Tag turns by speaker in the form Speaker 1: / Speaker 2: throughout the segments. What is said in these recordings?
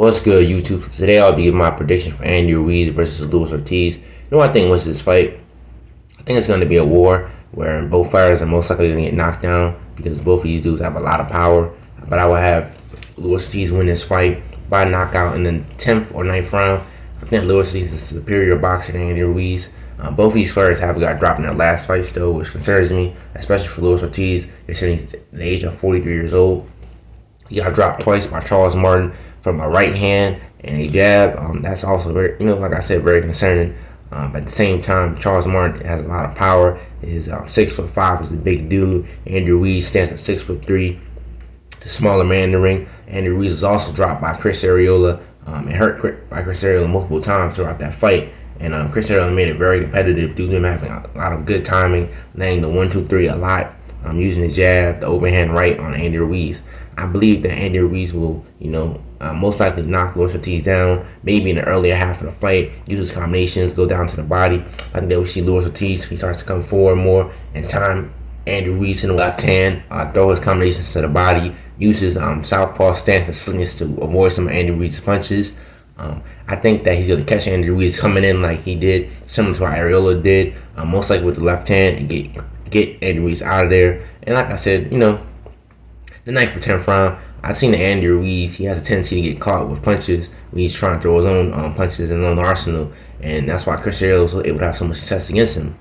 Speaker 1: What's good, YouTube? Today I'll be giving my prediction for Andy Ruiz versus Luis Ortiz. You know what I think wins this fight? I think it's going to be a war where both fighters are most likely going to get knocked down because both of these dudes have a lot of power. But I will have Luis Ortiz win this fight by knockout in the 10th or 9th round. I think Luis Ortiz is a superior boxer than Andy Ruiz. Both of these fighters have got dropped in their last fight still, which concerns me, especially for Luis Ortiz. He's at the age of 43 years old. He got dropped twice by Charles Martin from a right hand and a jab. That's also very, like I said, very concerning. At the same time, Charles Martin has a lot of power. He's 6'5" is a big dude. Andy Ruiz stands at 6'3", the smaller man in the ring. Andy Ruiz was also dropped by Chris Arreola and hurt by Chris Arreola multiple times throughout that fight. And Chris Arreola made it very competitive due to him having a lot of good timing, landing the 1-2-3 a lot, using the jab, the overhand right on Andy Ruiz. I believe that Andy Ruiz will, most likely knock Luis Ortiz down, maybe in the earlier half of the fight, use his combinations, go down to the body. I think that we see Luis Ortiz, he starts to come forward more, and time Andy Ruiz in the left hand, throw his combinations to the body, use his southpaw stance and slingness to avoid some of Andy Ruiz's punches. I think that he's going to catch Andy Ruiz coming in like he did, similar to what Arreola did, most likely with the left hand, and get Andy Ruiz out of there. And like I said, the 9th or 10th round, I've seen that Andy Ruiz, he has a tendency to get caught with punches when he's trying to throw his own punches in his own arsenal, and that's why Chris Arreola was able to have so much success against him.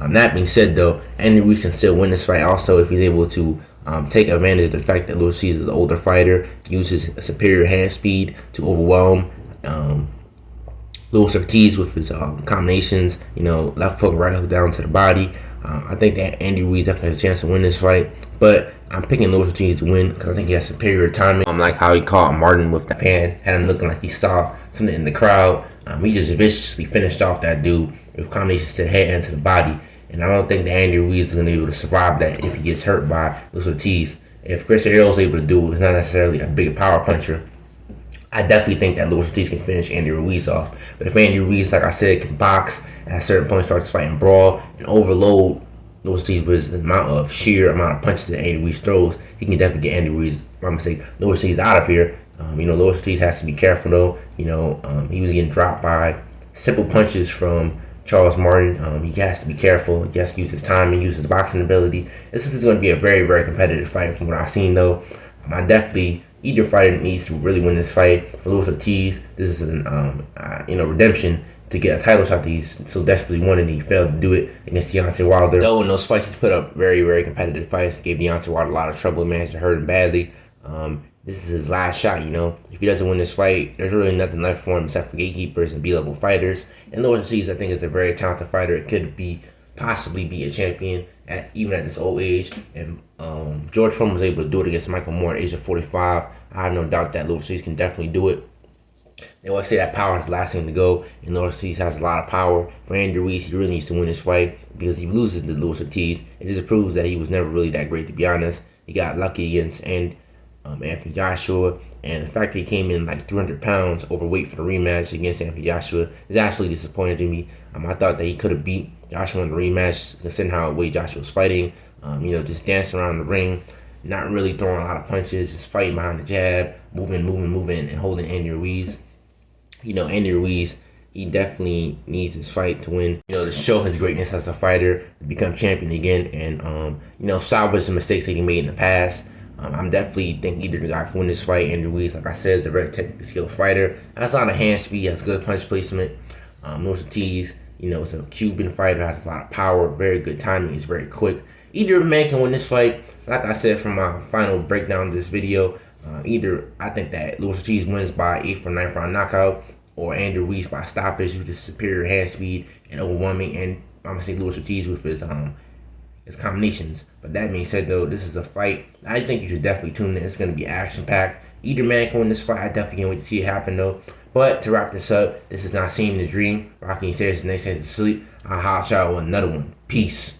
Speaker 1: That being said, though, Andy Ruiz can still win this fight also if he's able to take advantage of the fact that Luis Ortiz is an older fighter, use his superior hand speed to overwhelm Luis Ortiz with his combinations, left hook, right hook down to the body. I think that Andy Ruiz definitely has a chance to win this fight, but I'm picking Luis Ortiz to win because I think he has superior timing. Like how he caught Martin with the fan, had him looking like he saw something in the crowd. He just viciously finished off that dude with combinations to the head and to the body. And I don't think that Andy Ruiz is going to be able to survive that if he gets hurt by Luis Ortiz. If Chris Arreola is able to do it, it's not necessarily a big power puncher. I definitely think that Luis Ortiz can finish Andy Ruiz off. But if Andy Ruiz, like I said, can box, at a certain point starts fighting brawl and overload Luis Ortiz with the sheer amount of punches that Andy Ruiz throws, he can definitely get Luis Ortiz out of here. Luis Ortiz has to be careful though. He was getting dropped by simple punches from Charles Martin. He has to be careful. He has to use his timing, use his boxing ability. This is going to be a very, very competitive fight from what I've seen though. Either fighter needs to really win this fight. For Luis Ortiz, this is an redemption to get a title shot that he's so desperately wanted. He failed to do it against Deontay Wilder. Though in those fights, he's put up very, very competitive fights. Gave Deontay Wilder a lot of trouble. Managed to hurt him badly. This is his last shot. If he doesn't win this fight, there's really nothing left for him except for gatekeepers and B-level fighters. And Luis Ortiz, I think, is a very talented fighter. It could possibly be a champion even at this old age. And George Foreman was able to do it against Michael Moore at the age of 45. I have no doubt that Luis Ortiz can definitely do it. They always say that power is the last thing to go, and Luis Ortiz has a lot of power. For Andy Ruiz, he really needs to win this fight because if he loses to Luis Ortiz, it just proves that he was never really that great, to be honest. He got lucky against Anthony Joshua, and the fact that he came in like 300 pounds overweight for the rematch against Anthony Joshua is absolutely disappointing to me. I thought that he could have beat Joshua in the rematch, considering how weight Joshua was fighting. Just dancing around the ring, not really throwing a lot of punches, just fighting behind the jab, moving, and holding Andy Ruiz. Andy Ruiz, he definitely needs this fight to win, to show his greatness as a fighter, to become champion again, and, salvage the mistakes that he made in the past. I'm definitely thinking either the guy can win this fight. Andy Ruiz, like I said, is a very technically skilled fighter. Has a lot of hand speed, has good punch placement. Luis Ortiz, is a Cuban fighter, has a lot of power, very good timing, he's very quick. Either man can win this fight. Like I said from my final breakdown of this video, either I think that Luis Ortiz wins by 8th or 9th round knockout, or Andy Ruiz by stoppage with his superior hand speed and overwhelming, and I'm going to say Luis Ortiz with his combinations. But that being said, though, this is a fight I think you should definitely tune in. It's going to be action-packed. Either man can win this fight. I definitely can't wait to see it happen, though. But to wrap this up, this is not seeing the dream. Rocking stairs the next day to sleep. I'll hot shot with another one. Peace.